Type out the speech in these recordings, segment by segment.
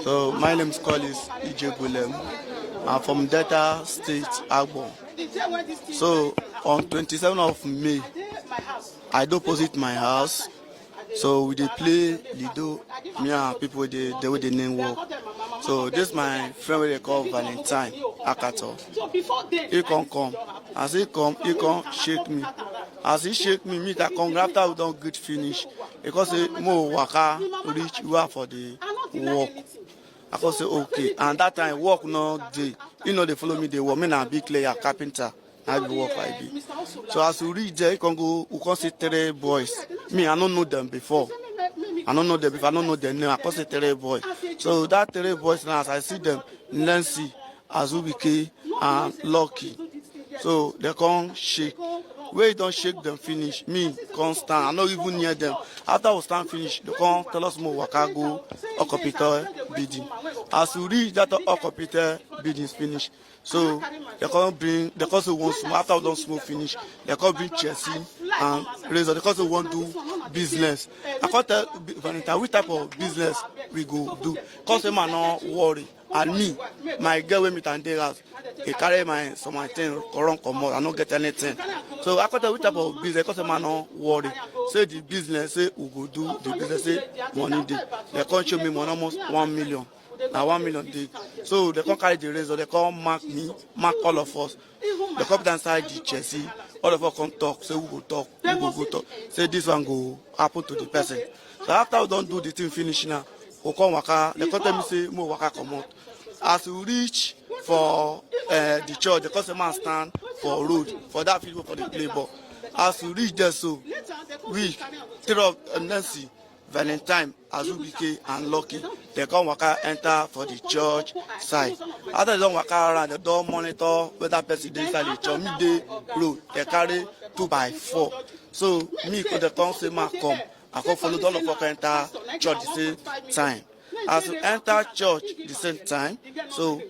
So my name is Collis Ijebulem. I'm from Delta State, Agbo. So on 27th of May, I do posit my house. So we dey play Lido, me and people they with the name work. So this my friend wey they call Valentine Akato. He come. As he come shake me. As he shake me, me that come after we don't get finish. Because say more waka reach where for the work. I can say okay. And that time work no day. You know they follow me, they work. Me na big player, carpenter. I be work like be. So as we reach there, you can go, you can see 3 boys. Me, I don't know them before. I don't know their name. I can see 3 boys. So that 3 boys now, as I see them, Nancy, Azubike, and Lucky. So they come shake. Where you don't shake them finish, me can't stand. I'm not even near them. After we stand finish, they come tell us more waka go Okopita bidding. As we reach that Okopita bidding finish, so they come say one smoke. After we don't smoke finish, they come bring Chelsea and Razor. They come say one do business. I can't tell Valentine which type of business we go do. Cause them are not worry. And me, my girl with me Tanderas, he carry my thing, come out, I don't get anything. So I can't tell which type of business, because them are not worry. Say the business, say we go do the business, say money day. They can't show me money almost 1 million. Now 1 million day. So they can't carry the razor, they can't mark me, mark all of us. They come inside the Chelsea, all of us come talk, say we go talk, we go talk. Say this one go happen to the person. So after we don't do the thing finish now, we come waka, they come tell me say more waka come out. As we reach for the church, the customer stand for road, for that people for the play ball. As we reach there, so we, 3 of Nancy, Valentine, Azubike, and Lucky, they come waka enter for the church side. After they don't waka around, they don't monitor whether person dey inside the church. Me dey road, they carry 2x4. So me could the come say man come, I come follow all of us enter church the same time. As we enter church the same time, so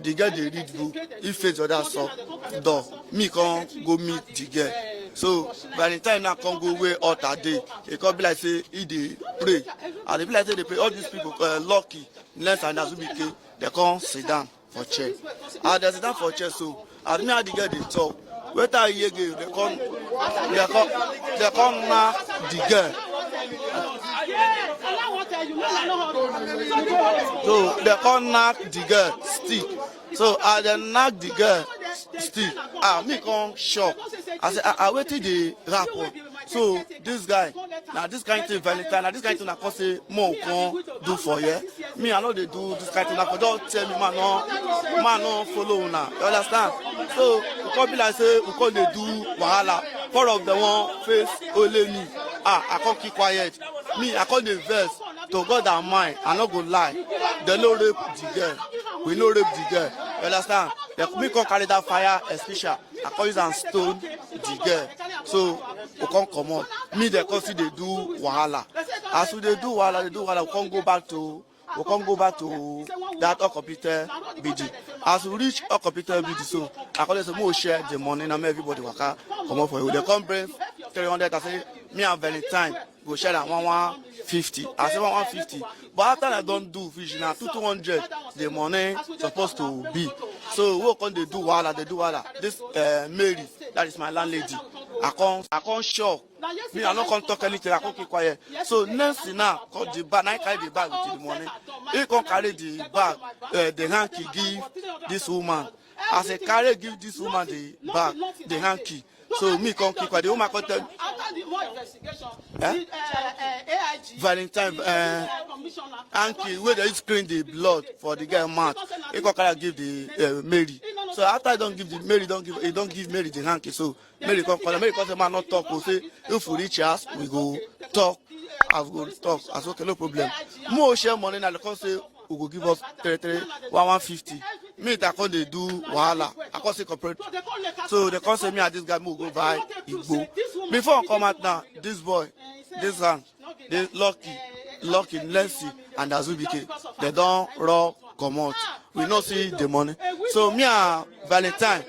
the girl they read book, he face the other side door. Me come go meet the girl. So by the time now come go away altar day, he come be like say he dey pray. And they be like say they pray. All these people, Lucky, Lens and Azubike, they come sit down for chair. And they sit down for chair. So as me and the girl they talk, wait till he again, they come knock the girl. So they come knock the girl stick. So as they knock the girl stick, me come shock. I say, I waited the rapport. So this guy, now this kind of thing, Valentine, now this kind of thing I can say more can do for you. Me, I know they do this kind of thing. I don't tell me, man, no follow now. You understand? So we can't be like say we can't they do wahala. 4 of them one face only me. I can't keep quiet. Me, I can't verse to God and mine. I not go lie. They no rape the girl. We no rape the girl. You understand? Me can't carry that fire, especially. I can't use and stone the girl. So we can't come out. Me, they can't see they do wahala. As we they do wahala, we can't go back to that Okopita BD. As we reach Okopita BD, so I can't say more share the money. Now everybody waka come out for you. They come bring 300. I say me and Valentine go share that 150. I say 150. But after I don't do fish now, 200 the money supposed to be. So what can they do wahala? They do wahala. This Mary, that is my landlady. I can't shock. Me, I don't talk anything. I can't keep quiet. So Nancy now got the bag. I carry the bag with the money. He can't carry the bag. The hanky give this woman. As I carry give this woman the bag, the hanky. So me can't keep quiet. The woman can't tell. Valentine hanky where they screen the blood for the girl mouth. He can't carry give the Mary. So after I don't give the Mary, he don't give Mary the hanky. So Mary come call. Mary come say man not talk. We say if we reach us, we go talk. I go talk. I say okay, no problem. More share money now. They come say we go give us 150. Me that come they do wahala. I come say corporate. So they come say me and this guy we go buy Igbo. Before I come out now, this boy, this man, they Lucky, Nancy, and Azubike, they don't rock come out. We not see the money. So me and Valentine,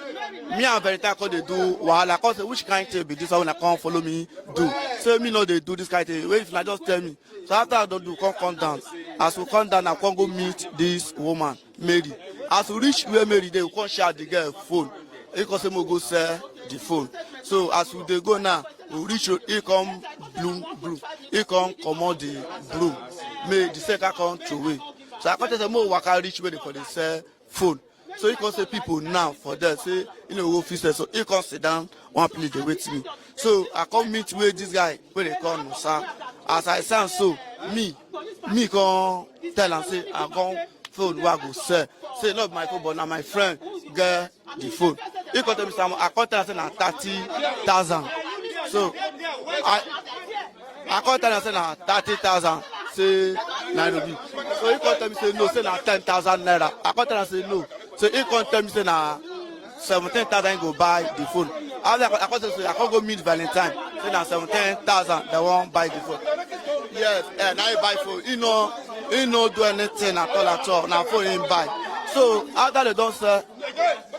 me and Verita come they do wahala. Come say which kind thing be this one when I come follow me do. Say me no they do this kind thing. Wait if I just tell me. So after I don't do, come down. As we come down, I come go meet this woman, Mary. As we reach where Mary, they will come share the girl phone. He come say we go sell the phone. So as we dey go now, we reach he come bloom. He come comot the broom. May the second come throw away. So I come tell say mo waka reach where they for the sell phone. So he come say people now for that say you know go fit sell. So he come sit down one place dey wait me. So I come meet with this guy where they call Musa. As I sound so me come tell am say I come phone wey I go sell. Say not my phone but na my friend get the phone. He come tell me say I come tell am say na 30,000. So I come tell am say na 30,000. Say Nairobi. So he come tell me say no, say na 10,000 naira. I come tell am say no. So he come tell me say na 17,000 go buy the phone. After I come say I come go meet Valentine. Say na 17,000 they won't buy the phone. Yes, now he buy phone. He no do anything at all. Now phone he buy. So after they don't sell,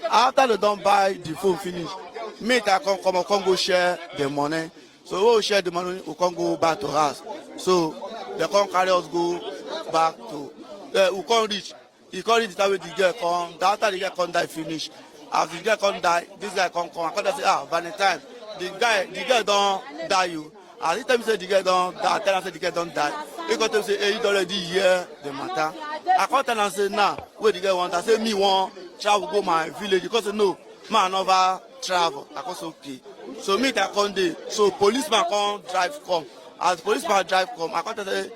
after they don't buy the phone finish, me I come go share the money. So we share the money, we can go back to house. So they come carry us go back to we can't reach. He can't reach the time with the girl come. After the girl come die finish. As the girl come die, this guy come. I come say Valentine. The girl don't die you. As he tell me say the girl don't die, I tell him say the girl don't die. He come tell me say hey, you already hear the matter. I come tell him say nah, where the girl want? I say me want travel go my village. Because say no, man never travel. I come say okay. So me that come dey. So policeman come drive come. As policeman drive come, I come tell say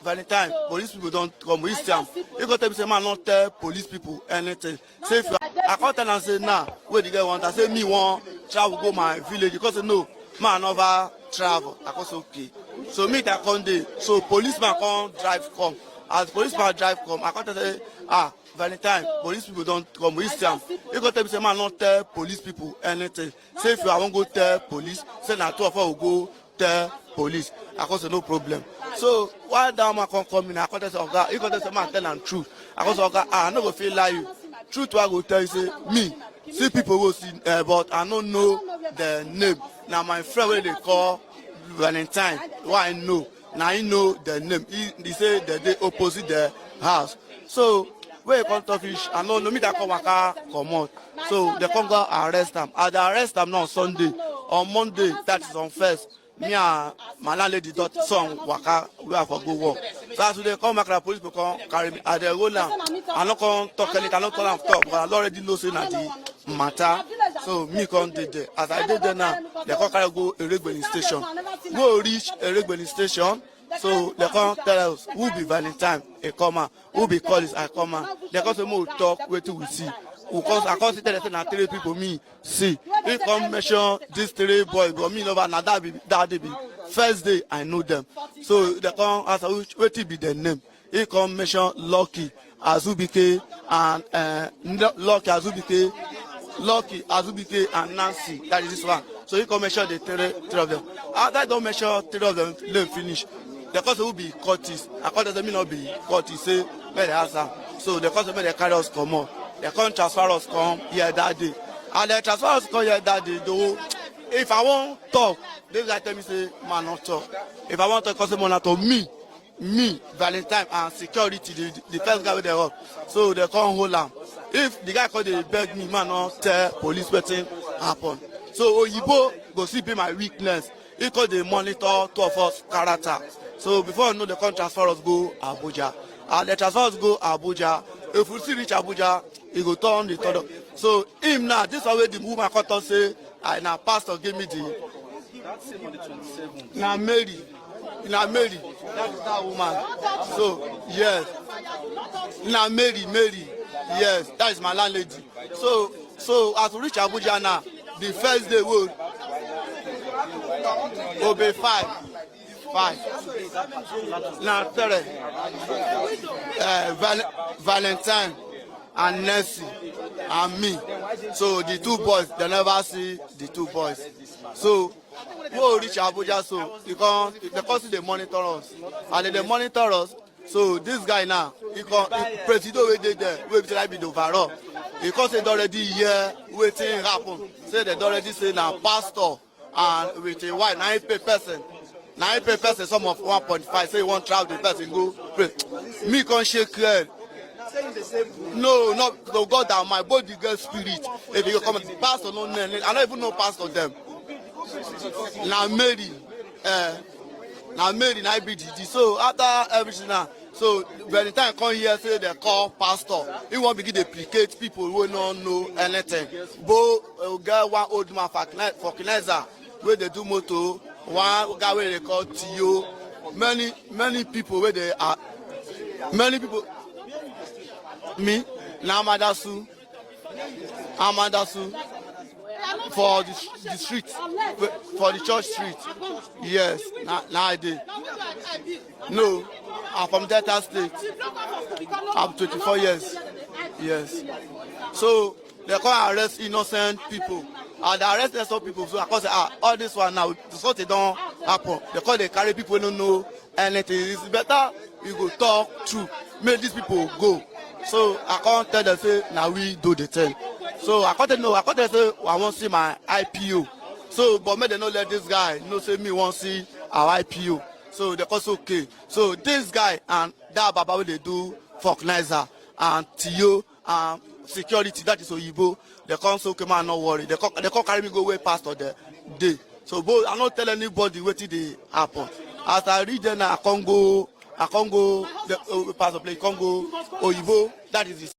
Valentine, police people don't come. We see am. He come tell me say man not tell police people anything. Say if you, I come tell him say nah, where the girl want? I say me want travel go my village. Because say no, man never travel. I come say okay. So me that come dey. So policeman come drive come. As policeman drive come, I come tell say Valentine, police people don't come. We see am. He come tell me say man not tell police people anything. Say if you I won't go tell police, say na 2 of us will go tell police. I come say no problem. So while that man come in, I come tell say oga, he come tell say man tell am truth. I come say oga, I no go feel lie you. Truth what I go tell you say me see people go see, but I don't know the name. Now my friend wey they call Valentine, why I know. Now he know the name. He say that they opposite the house. So where you come talk fish, I know no me that come waka come out. So they come go arrest them. As they arrest them now on Sunday, on Monday that is on first. Me and my landlady dot son waka we have to go work. So as they come back, the police will come carry me. As they go now, I no come talk anything, I no come talk, but I already know say na the matter. So me come dey there. As I dey there now, they come carry go Eregbeni station. Go reach Eregbeni station. So they come tell us who be Valentine, a comma, who be Collins, I comma. They come say more talk, wait till we see. Because I can't tell them 3 people me see. He come mention these 3 boys, but me never now that be first day I know them. So they come ask which be their name. He come mention Lucky Azubike and Lucky Azubike and Nancy. That is this one. So he come mention the 3 of them. After I don't mention 3 of them, let finish. The cause will be Curtis. I call them me not be Curtis. Say where they answer. So the cause they carry us come on. They can't transfer us come here that day. And they transfer us come here that day, though. If I want talk, they guy tell me say, man, not talk. If I want to talk, say, to me, Valentine and security, the first guy with the up. So they can't hold them. If the guy called, they beg me, man, not tell police wetin happen. So Oyibo go see be my weakness. He called the monitor 2 of us character. So before you know, they can't transfer us go Abuja. And they transfer us go Abuja. If we see reach Abuja, he go turn the third. So him now, this is where the woman come to say, now pastor gave me the. That's on the 27th. Now Mary, that is that woman. So yes, now Mary, yes, that is my landlady. So as we reach Abuja now, the first day will be 5. Now 3. Valentine and Nancy and me. So the 2 boys, they never see the 2 boys. So we will reach Abuja, so because they monitor us. And they monitor us. So this guy now, he Presido we did there, we be like the overall. because they already hear waiting happen. Say they already say now pastor and with a wife, 9 pay person. 9 pay person, some of 1.5, say one travel the person go pray. Me can't shake head. No, not the God that my body get spirit. If you come pastor, no, I don't even know pastor them. Now Mary, now BDD. So after everything now, so by the time I come here, say they call pastor. He won't begin to duplicate people who don't know anything. But get one old man for Kineza where they do moto. One guy where they call Tio. Many people where they are. Many people. Me, now Amadasu for the street, for the church street. Yes, now I did. No, I'm from Delta State. I'm 24 years. Yes. So they can't arrest innocent people. And they arrest innocent people. So I can say, all this one now, this what they don't happen. They carry people who don't know anything. It's better you go talk through. Make these people go. So I can't tell them say now we do the thing. So I can't know. I can't say I want to see my IPO. So but may they not let this guy say me want to see our IPO. So they call okay. So this guy and that Baba they do Falknizer and Tio and security, that is Oyibo. They can't say okay man, not worry. They can't carry me go way past the day. So but I not tell anybody what they happen. As I read them, I can't go the pastor play Congo Oyibo. That is it.